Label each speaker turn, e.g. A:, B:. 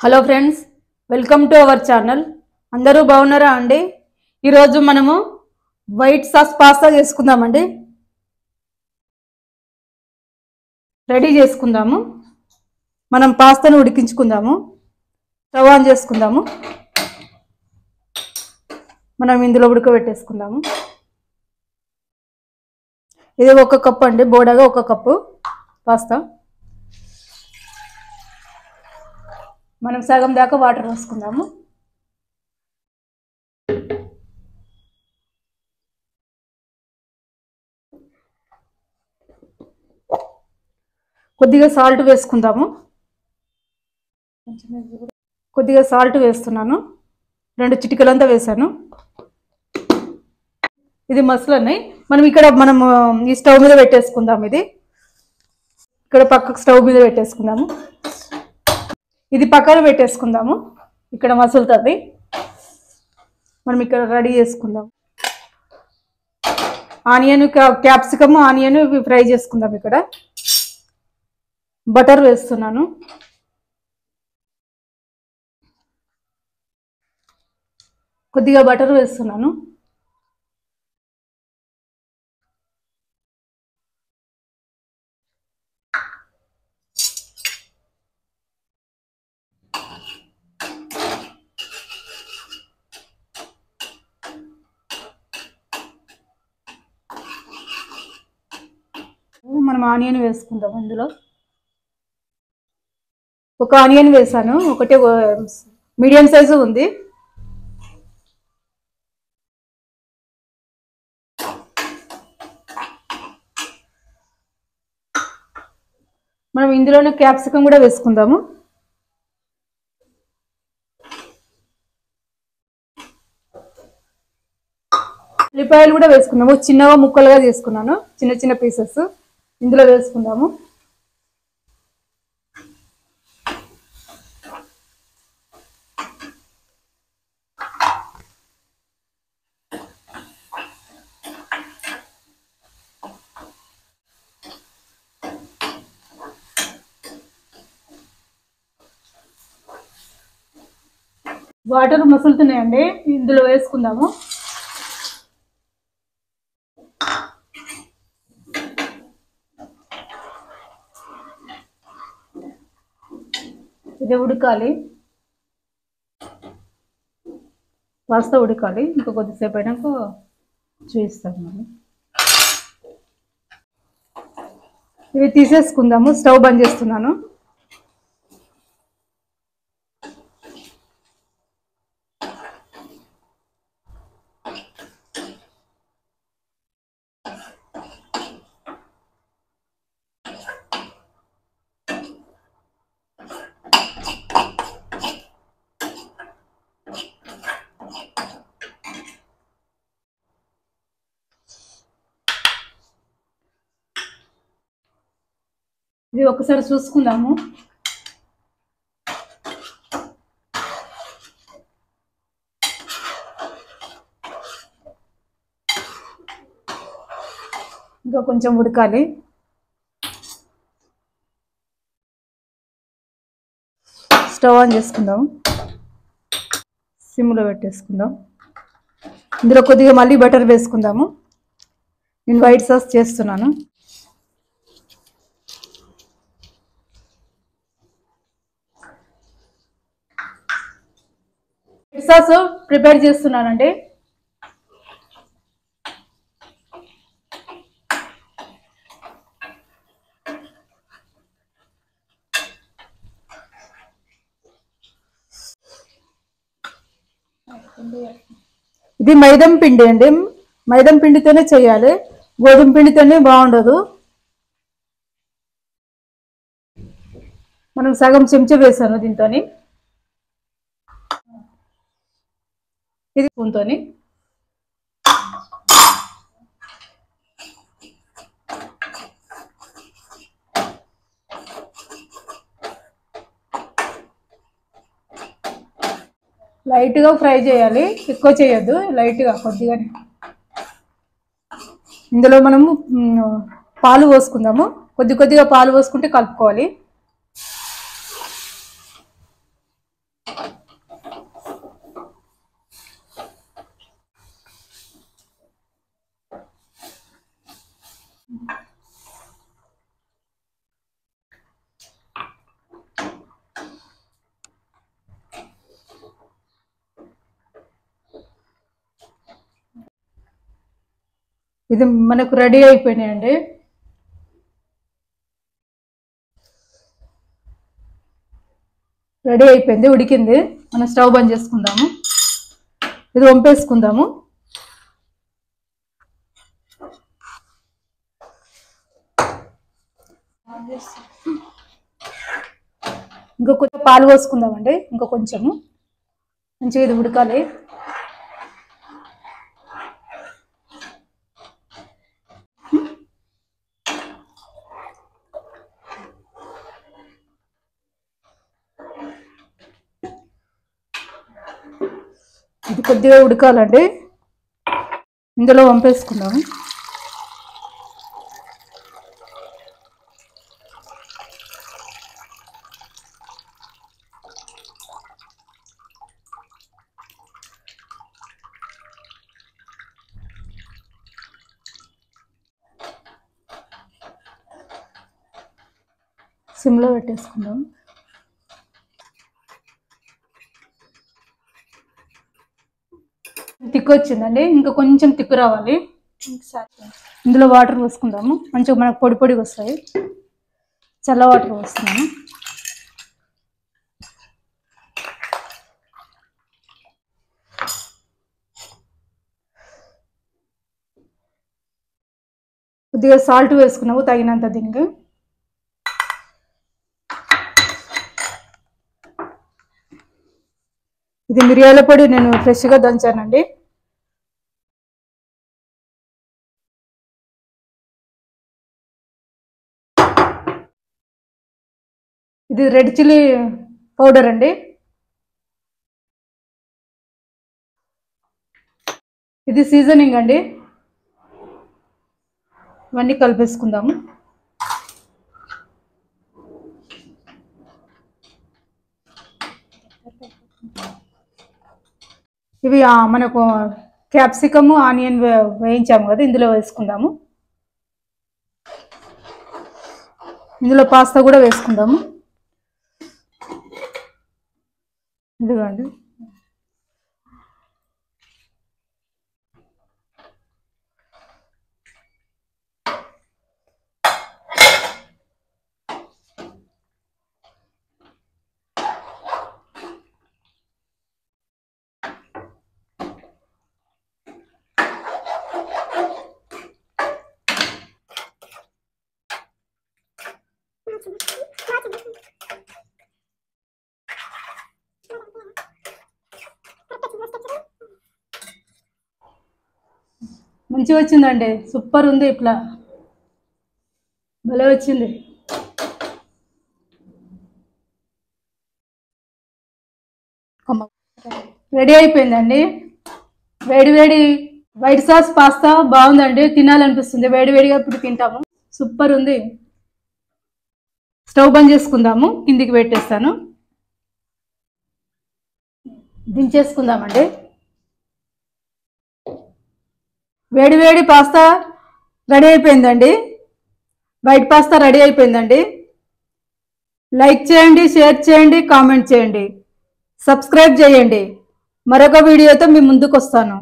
A: Hello friends, welcome to our channel. అందరూ బాగున్నారా అండి? ఈరోజు మనము వైట్ సాస్ పాస్తా చేసుకుందామండి. రెడీ చేసుకుందాము. మనం పాస్తాను ఉడికించుకుందాము. స్టవ్ ఆన్ చేసుకుందాము. మనం ఇందులో ఉడకబెట్టేసుకుందాము. ఇది 1 కప్పు అండి, బోడాగా 1 కప్పు పాస్తా. మనం సగం దాకా వాటర్ వేసుకుందాము. కొద్దిగా సాల్ట్ వేసుకుందాము. కొద్దిగా సాల్ట్ వేస్తున్నాను. 2 చిటికలంతా వేసాను. ఇది మసాలాని మనం ఈ స్టవ్ మీద పెట్టేసుకుందాం. ఇది ఇక్కడ పక్కకు స్టవ్ మీద పెట్టేసుకుందాము. ఇది పక్కన పెట్టేసుకుందాము. ఇక్కడ మసులుతుంది. మనం ఇక్కడ రెడీ చేసుకుందాం. ఆనియన్, క్యాప్సికమ్, ఆనియన్ ఇవి ఫ్రై చేసుకుందాం. ఇక్కడ బటర్ వేస్తున్నాను. కొద్దిగా బటర్ వేస్తున్నాను. మనం ఆనియన్ వేసుకుందాం. అందులో ఒక ఆనియన్ వేసాను. ఒకటే మీడియం సైజు ఉంది. మనం ఇందులోనే క్యాప్సికం కూడా వేసుకుందాము. ఉల్లిపాయలు కూడా వేసుకుందాము. చిన్నగా ముక్కలుగా తీసుకున్నాను, చిన్న చిన్న పీసెస్. ఇందులో వేసుకుందాము. వాటర్ మసులుతున్నాయండి, ఇందులో వేసుకుందాము. ఇది ఉడకాలి, పాస్తా ఉడకాలి. ఇంకా కొద్దిసేపు అయినాక చూపిస్తాను. మనం ఇవి తీసేసుకుందాము. స్టవ్ బంద్ చేస్తున్నాను. ఇది ఒకసారి చూసుకుందాము. ఇంకా కొంచెం ఉడకాలి. స్టవ్ ఆన్ చేసుకుందాం. సిమ్లో పెట్టేసుకుందాం. ఇందులో కొద్దిగా మళ్ళీ బటర్ వేసుకుందాము. నేను వైట్ సాస్ చేస్తున్నాను. వైట్ సాస్ ప్రిపేర్ చేస్తున్నానండి. ఇది మైదం పిండి అండి. మైదం పిండితోనే చేయాలి, గోధుమ పిండితోనే బాగుండదు. మనం సగం చెంచా వేసాను దీంతో. ఇది స్పూన్తో లైట్గా ఫ్రై చేయాలి, ఎక్కువ చేయొద్దు, లైట్గా కొద్దిగానే. ఇందులో మనము పాలు పోసుకుందాము. కొద్దిగా పాలు పోసుకుంటే కలుపుకోవాలి. ఇది మనకు రెడీ అయిపోయినాయండి. రెడీ అయిపోయింది, ఉడికింది. మనం స్టవ్ బంద్ చేసుకుందాము. ఇది వంపేసుకుందాము. ఇంకా కొంచెం పాలు పోసుకుందామండి. ఇంకా కొంచెము మంచిగా ఇది ఉడకాలి. ఇది కొద్దిగా ఉడకాలండి. ఇందులో వంపేసుకుందాము. సిమ్లో పెట్టేసుకుందాం. తిక్కు వచ్చిందండి, ఇంకా కొంచెం తిక్కు రావాలి. ఇందులో వాటర్ పోసుకుందాము. మంచిగా మనకు పొడి పొడిగా వస్తాయి. చల్ల వాటర్ పోస్తున్నాము. కొద్దిగా సాల్ట్ వేసుకున్నాము తగినంత. దీనికి ఇది మిరియాల పొడి నేను ఫ్రెష్గా దంచానండి. ఇది రెడ్ చిల్లీ పౌడర్ అండి. ఇది సీజనింగ్ అండి. ఇవన్నీ కలిపేసుకుందాము. ఇవి మనకు క్యాప్సికము ఆనియన్ వేయించాము కదా, ఇందులో వేసుకుందాము. ఇందులో పాస్తా కూడా వేసుకుందాము. ఇదిగోండి. మంచిగా వచ్చిందండి. సూపర్ ఉంది. ఇట్లా భలే వచ్చింది. రెడీ అయిపోయిందండి. వేడి వేడి వైట్ సాస్ పాస్తా బాగుందండి. తినాలనిపిస్తుంది. వేడి వేడిగా ఇప్పుడు తింటాము. సూపర్ ఉంది. స్టవ్ బంద్ చేసుకుందాము. కిందికి పెట్టేస్తాను. దించేసుకుందామండి. వేడి వేడి పాస్తా రెడీ అయిపోయిందండి. వైట్ పాస్తా రెడీ అయిపోయిందండి. లైక్ చేయండి, షేర్ చేయండి, కామెంట్ చేయండి, సబ్స్క్రైబ్ చేయండి. మరొక వీడియోతో మీ ముందుకు వస్తాను.